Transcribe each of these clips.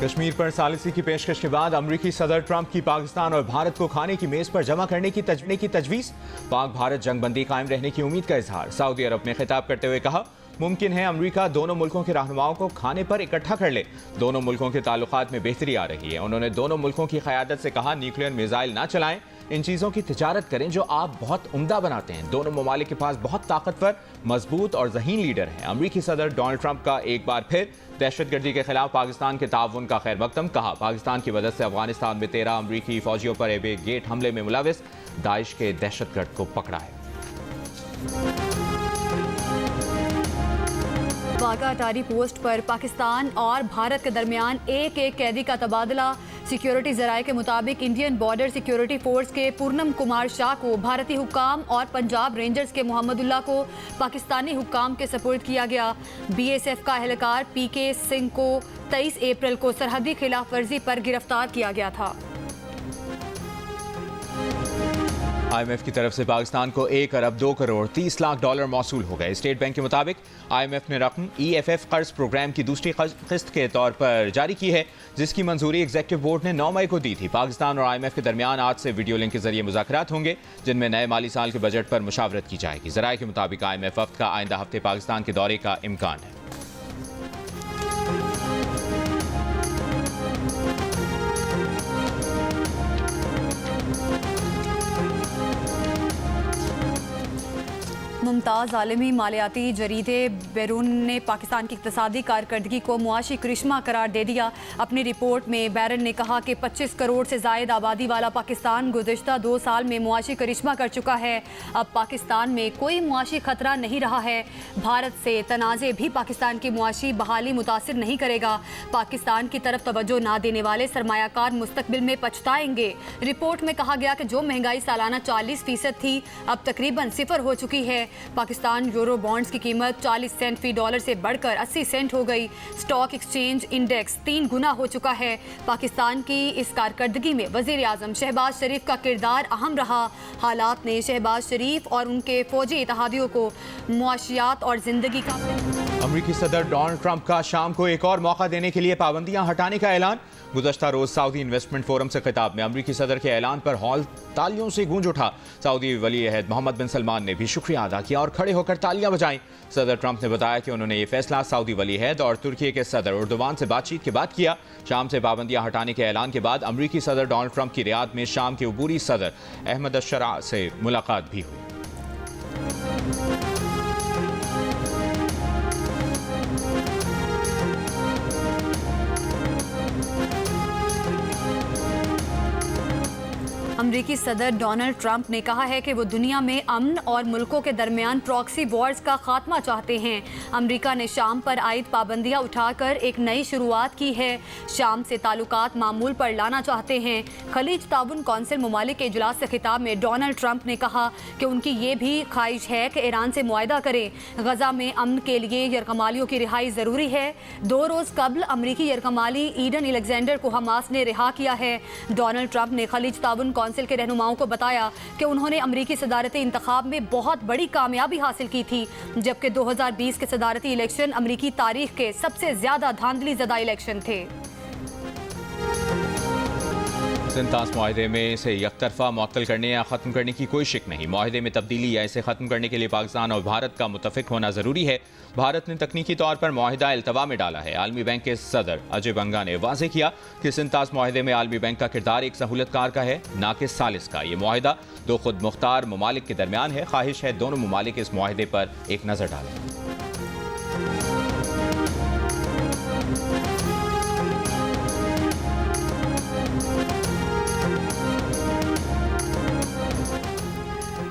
कश्मीर पर सालिसी की पेशकश के बाद अमरीकी सदर ट्रंप की पाकिस्तान और भारत को खाने की मेज पर जमा करने की तजवीज़। पाक भारत जंगबंदी कायम रहने की उम्मीद का इजहार। सऊदी अरब ने खिताब करते हुए कहा, मुमकिन है अमेरिका दोनों मुल्कों के रहनुमाओं को खाने पर इकट्ठा कर ले। दोनों मुल्कों के ताल्लुकात में बेहतरी आ रही है। उन्होंने दोनों मुल्कों की क़यादत से कहा, न्यूक्लियर मिसाइल ना चलाएं, इन चीज़ों की तिजारत करें जो आप बहुत उम्दा बनाते हैं। दोनों ममालिक के पास बहुत ताकतवर, मजबूत और ज़हीन लीडर हैं। अमरीकी सदर डोनाल्ड ट्रंप का एक बार फिर दहशतगर्दी के खिलाफ पाकिस्तान के ताउन का खैर मकदम। कहा, पाकिस्तान की मदद से अफगानिस्तान में 13 अमरीकी फौजियों पर एबे गेट हमले में मुलविस दाइश के दहशतगर्द को पकड़ा है। वाघा अटारी पोस्ट पर पाकिस्तान और भारत के दरमियान एक कैदी का तबादला। सिक्योरिटी जराये के मुताबिक इंडियन बॉर्डर सिक्योरिटी फोर्स के पूर्णम कुमार शाह को भारतीय हुक्काम और पंजाब रेंजर्स के मोहम्मदुल्लाह को पाकिस्तानी हुक्काम के सपुर्द किया गया। BSF का एहलकार PK सिंह को 23 अप्रैल को सरहदी खिलाफ वर्जी पर गिरफ्तार किया गया था। IMF की तरफ से पाकिस्तान को 1 अरब 2 करोड़ 30 लाख डॉलर मौसूल हो गए। स्टेट बैंक के मुताबिक IMF ने रकम EFF कर्ज प्रोग्राम की दूसरी किस्त के तौर पर जारी की है, जिसकी मंजूरी एग्जीक्यूटिव बोर्ड ने 9 मई को दी थी। पाकिस्तान और IMF के दरमियान आज से वीडियो लिंक के जरिए मुज़ाकरात होंगे, जिनमें नए माली साल के बजट पर मुशावरत की जाएगी। ज़राए के मुताबिक IMF वफ्द का आइंदा हफ्ते पाकिस्तान के दौरे का इम्कान है। मुमताज़ आलमी मालियाती जरीदे बैरून ने पाकिस्तान की इक़्तिसादी कारकर्दगी को मुआशी करिश्मा करार दे दिया। अपनी रिपोर्ट में बैरन ने कहा कि 25 करोड़ से ज़ायद आबादी वाला पाकिस्तान गुज़िश्ता 2 साल में मुआशी करिश्मा कर चुका है। अब पाकिस्तान में कोई मुआशी खतरा नहीं रहा है। भारत से तनाज़े भी पाकिस्तान की मुआशी बहाली मुतासिर नहीं करेगा। पाकिस्तान की तरफ तवज्जो ना देने वाले सरमायाकार मुस्तकबिल में पछताएंगे। रिपोर्ट में कहा गया कि जो महंगाई सालाना 40% थी, अब तकरीबन 0 हो चुकी है। पाकिस्तान यूरो बॉन्ड्स की कीमत 40 सेंट फी डॉलर से बढ़कर 80 सेंट हो गई। स्टॉक एक्सचेंज इंडेक्स 3 गुना हो चुका है। पाकिस्तान की इस कारकर्दगी में वज़ीर आज़म शहबाज शरीफ का किरदार अहम रहा। हालात ने शहबाज शरीफ और उनके फौजी इत्तेहादियों को मुआशियात और जिंदगी का। अमरीकी सदर डोनाल्ड ट्रंप का शाम को एक और मौका देने के लिए पाबंदियां हटाने का ऐलान। गुज़श्ता रोज सऊदी इन्वेस्टमेंट फोरम से खिताब में अमरीकी सदर के ऐलान पर हॉल तालियों से गूंज उठा। सऊदी वली अहद मोहम्मद बिन सलमान ने भी शुक्रिया अदा किया और खड़े होकर तालियां बजाईं। सदर ट्रंप ने बताया कि उन्होंने ये फैसला सऊदी वली अहद और तुर्की के सदर उर्दुवान से बातचीत के बाद किया। शाम से पाबंदियां हटाने के ऐलान के बाद अमरीकी सदर डोनाल्ड ट्रंप की रियाद में शाम के अबूरी सदर अहमद अशरा से मुलाकात भी हुई। अमरीकी सदर डोनाल्ड ट्रंप ने कहा है कि वो दुनिया में अमन और मुल्कों के दरमियान प्रॉक्सी वॉर्स का खात्मा चाहते हैं। अमरीका ने शाम पर आयद पाबंदियां उठाकर एक नई शुरुआत की है। शाम से ताल्लुकात मामूल पर लाना चाहते हैं। खलीज ताउन कौंसिल ममालिक के इजलास से खिताब में डोनाल्ड ट्रंप ने कहा कि उनकी ये भी ख्वाहिश है कि ईरान से मुआहदा करें। गजा में अमन के लिए यरगमालियों की रिहाई ज़रूरी है। 2 रोज़ कबल अमरीकी यरगमाली ईडन अलेक्जेंडर को हमास ने रिहा किया है। डोनाल्ड ट्रंप ने खलीज ताउन कौंसिल के रहनुमाओं को बताया कि उन्होंने अमरीकी सदारती इंतखाब में बहुत बड़ी कामयाबी हासिल की थी, जबकि 2020 के सदारती इलेक्शन अमरीकी तारीख के सबसे ज्यादा धांधली ज़दा इलेक्शन थे। सिंतास मुआहदे में इसे यकतरफा मुअत्तल करने या ख़त्म करने की कोई शिक नहीं। मुआहदे में तब्दीली या इसे ख़त्म करने के लिए पाकिस्तान और भारत का मुत्तफ़िक होना ज़रूरी है। भारत ने तकनीकी तौर पर मुआहदा अल्तवा में डाला है। आलमी बैंक के सदर अजय बंगा ने वाज़ेह किया कि सिंतास मुआहदे में आलमी बैंक का किरदार एक सहूलतकार का है, ना कि सालिस का। ये मुआहदा 2 खुद मुख्तार ममालिक के दरमियान है। ख्वाहिश है दोनों ममालिक इस मुआहदे पर एक नज़र डालें।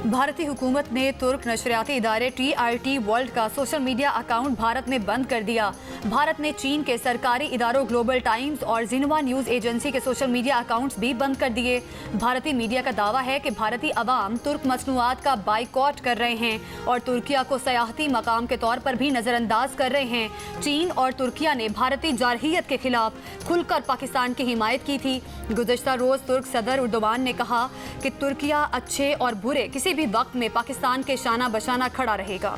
भारतीय हुकूमत ने तुर्क नशरियाती इदारे TRT वर्ल्ड का सोशल मीडिया अकाउंट भारत में बंद कर दिया। भारत ने चीन के सरकारी इदारों ग्लोबल टाइम्स और जिन्हुआ न्यूज़ एजेंसी के सोशल मीडिया अकाउंट्स भी बंद कर दिए। भारतीय मीडिया का दावा है कि भारतीय अवाम तुर्क मसनूआत का बाइकॉट कर रहे हैं और तुर्किया को सयाहती मकाम के तौर पर भी नज़रअंदाज कर रहे हैं। चीन और तुर्किया ने भारतीय जारहियत के खिलाफ खुलकर पाकिस्तान की हिमायत की थी। गुज़श्ता रोज़ तुर्क सदर उर्दुवान ने कहा कि तुर्किया अच्छे और बुरे किसी भी वक्त में पाकिस्तान के शाना बशाना खड़ा रहेगा।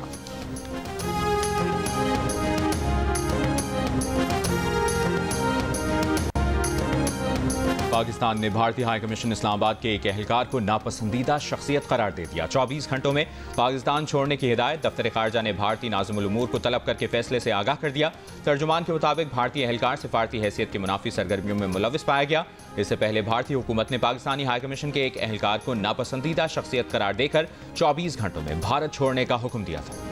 पाकिस्तान ने भारतीय हाई कमीशन इस्लामाबाद के एक एहलकार को नापसंदीदा शख्सियत करार दे दिया। 24 घंटों में पाकिस्तान छोड़ने की हिदायत। दफ्तर खारजा ने भारतीय नाज़िमुल उमूर को तलब करके फैसले से आगाह कर दिया। तर्जुमान के मुताबिक भारतीय एहलकार सिफारती हैसियत की मुनाफी सरगर्मियों में मुलविस पाया गया। इससे पहले भारतीय हुकूमत ने पाकिस्तानी हाई कमीशन के एक एहलकार को नापसंदीदा शख्सियत करार देकर 24 घंटों में भारत छोड़ने का हुक्म दिया था।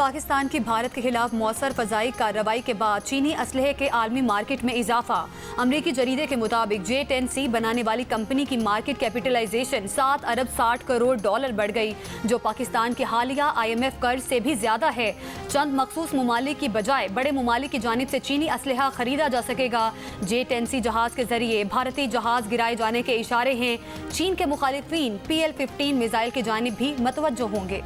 पाकिस्तान की भारत के खिलाफ मौसर फजाई कार्रवाई के बाद चीनी असलहे के आलमी मार्केट में इजाफा। अमरीकी जरीदे के मुताबिक J10C बनाने वाली कंपनी की मार्केट कैपिटलाइजेशन 7 अरब 60 करोड़ डॉलर बढ़ गई, जो पाकिस्तान के हालिया IMF कर्ज से भी ज्यादा है। चंद मखसूस ममालिक की बजाय बड़े ममालिक की जानिब से चीनी असलहा खरीदा जा सकेगा। J10C जहाज के जरिए भारतीय जहाज गिराए जाने के इशारे हैं। चीन के मुखालिफिन PL-15 मिसाइल की जानिब भी मतवज्जो होंगे।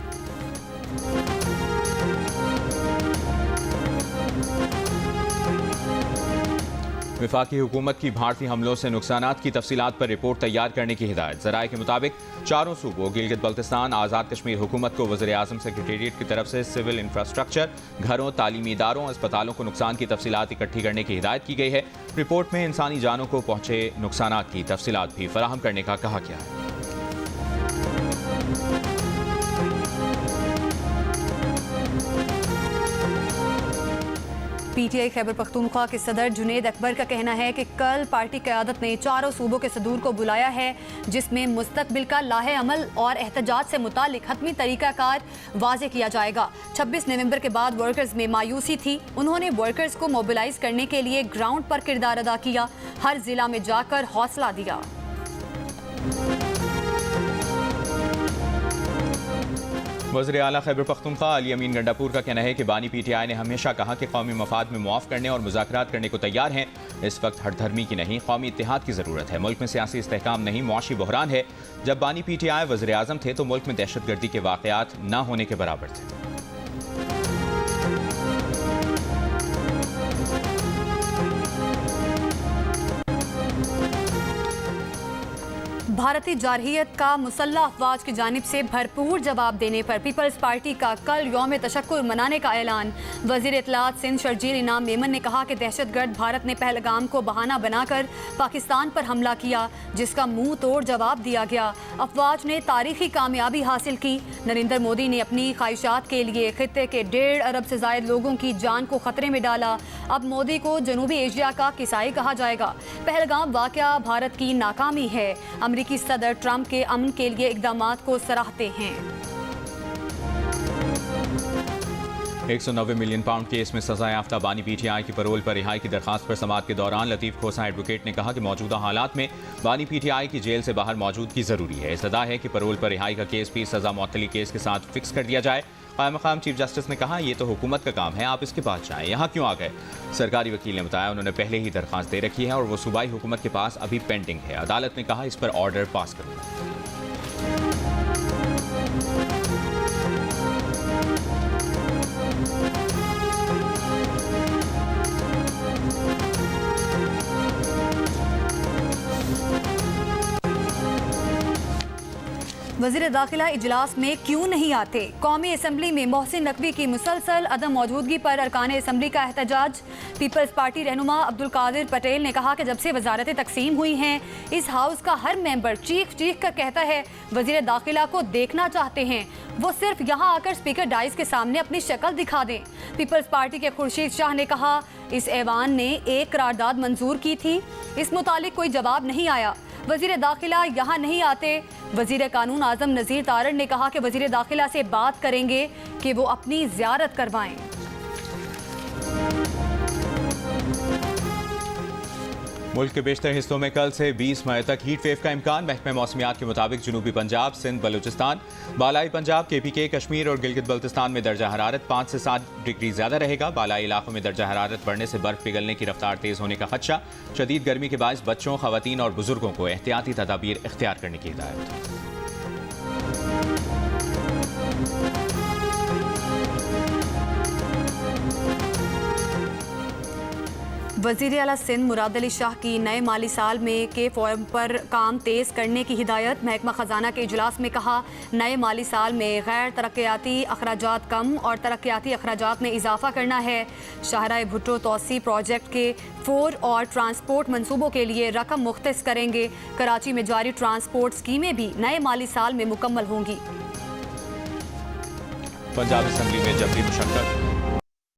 वफाकी हुकूमत की भारतीय हमलों से नुकसानात की तफसीलात पर रिपोर्ट तैयार करने की हिदायत। ज़राए के मुताबिक चारों सूबों गिलगित बल्तिस्तान, आज़ाद कश्मीर हुकूमत को वज़ीर आज़म सेक्रेटेरिएट की तरफ से सिविल इंफ्रास्ट्रक्चर, घरों, तालीमी इदारों, अस्पतालों को नुकसान की तफसीलात इकट्ठी करने की हिदायत की गई है। रिपोर्ट में इंसानी जानों को पहुंचे नुकसानात की तफसीलात भी फराहम करने का कहा गया है। PTI खैबर पख्तूनख्वा के सदर जुनेद अकबर का कहना है कि कल पार्टी क़यादत ने चारों सूबों के सदूर को बुलाया है, जिसमें मुस्तकबिल का लाहे अमल और एहतजाज से मुतालिक हतमी तरीक़ाकार वाज़े किया जाएगा। 26 नवंबर के बाद वर्कर्स में मायूसी थी। उन्होंने वर्कर्स को मोबिलाइज करने के लिए ग्राउंड पर किरदार अदा किया, हर जिला में जाकर हौसला दिया। वज़ीर आला खैबर पख्तूनख्वा अली अमीन गंडापुर का कहना है कि बानी PTI ने हमेशा कहा कि कौमी मफाद में मुआफ़ करने और मुज़ाकरात करने को तैयार हैं। इस वक्त हठधर्मी की नहीं, कौमी इत्तेहाद की ज़रूरत है। मुल्क में सियासी इस्तेहकाम नहीं, मुआशी बहरान है। जब बानी PTI वज़ीर आज़म थे तो मुल्क में दहशतगर्दी के वाक़यात न होने के बराबर थे। भारतीय जारहियत का मुसल्लह अफवाज की जानिब से भरपूर जवाब देने पर पीपल्स पार्टी का कल यौम तशक्कुर मनाने का ऐलान। वज़ीर इत्तलात सिंध शर्जील इनाम मेमन ने कहा कि दहशतगर्द भारत ने पहलगाम को बहाना बनाकर पाकिस्तान पर हमला किया, जिसका मुंह तोड़ जवाब दिया गया। अफवाज ने तारीखी कामयाबी हासिल की। नरेंद्र मोदी ने अपनी ख्वाहिशात के लिए खित्ते के 1.5 अरब से ज़ायद लोगों की जान को खतरे में डाला। अब मोदी को जनूबी एशिया का किसाई कहा जाएगा। पहलगाम वाक़या भारत की नाकामी है। अमरीकी सदर ट्रंप के अमन के लिए इक़दामात को सराहते हैं। 190 मिलियन पाउंड केस में सजा याफ्ता बानी PTI की परोल पर रिहाई की दरखास्त पर समाअत के दौरान लतीफ़ खोसा एडवोकेट ने कहा कि मौजूदा हालात में बानी PTI की जेल से बाहर मौजूदगी ज़रूरी है। इस्तदा है कि परोल पर रिहाई का केस भी सजा मुअत्तली केस के साथ फिक्स कर दिया जाए। क़ायम चीफ जस्टिस ने कहा, ये तो हुकूमत का काम है, आप इसके पास जाएं, यहाँ क्यों आ गए। सरकारी वकील ने बताया उन्होंने पहले ही दरखास्त दे रखी है और वो सूबाई हुकूमत के पास अभी पेंडिंग है। अदालत ने कहा इस पर ऑर्डर पास करूँगा। वज़ीर दाखिला इजलास में क्यों नहीं आते? कौमी असम्बली में मोहसिन नकवी की मुसलसल अदम मौजूदगी पर अरकान असम्बली का एहतजाज। पीपल्स पार्टी रहनुमा अब्दुल कादिर पटेल ने कहा कि जब से वजारतें तकसीम हुई हैं, इस हाउस का हर मेंबर चीख कर कहता है वज़ीर दाखिला को देखना चाहते हैं, वो सिर्फ यहाँ आकर स्पीकर डाइस के सामने अपनी शक्ल दिखा दें। पीपल्स पार्टी के खुर्शीद शाह ने कहा इस ऐवान ने एक करारदाद मंजूर की थी, इस मुतालिक कोई जवाब नहीं आया। वज़ीर दाखिला यहाँ नहीं आते। वज़ीर कानून आज़म नज़ीर तारड़ ने कहा कि वज़ीर दाखिला से बात करेंगे कि वो अपनी ज़ियारत करवाएं। मुल्क के बेशतर हिस्सों में कल से 20 मई तक हीट वेव का इम्कान। महकमे मौसमियात के मुताबिक जनूबी पंजाब, सिंध, बलूचिस्तान, बालाई पंजाब, KPK, कश्मीर और गिलगित बल्तिस्तान में दर्जा हरारत 5 से 7 डिग्री ज़्यादा रहेगा। बालाई इलाकों में दर्जा हरारत बढ़ने से बर्फ़ पिघलने की रफ्तार तेज़ होने का खदशा। शदीद गर्मी के बायस बच्चों, ख़वातीन और बुजुर्गों को एहतियाती तदाबीर इख्तियार करने की हिदायत। वज़ीर आला सिंध मुराद अली शाह की नए माली साल में के फॉर्म पर काम तेज़ करने की हिदायत। महकमा ख़जाना के इजलास में कहा, नए माली साल में गैर तरक्याती अखराजात कम और तरक्याती अखराजात में इजाफा करना है। शाहराह भुट्टो तोसी प्रोजेक्ट के 4 और ट्रांसपोर्ट मनसूबों के लिए रकम मुख्तस करेंगे। कराची में जारी ट्रांसपोर्ट स्कीमें भी नए माली साल में मुकम्मल होंगी। पंजाब असम्बली में जबरी मुशक्कत।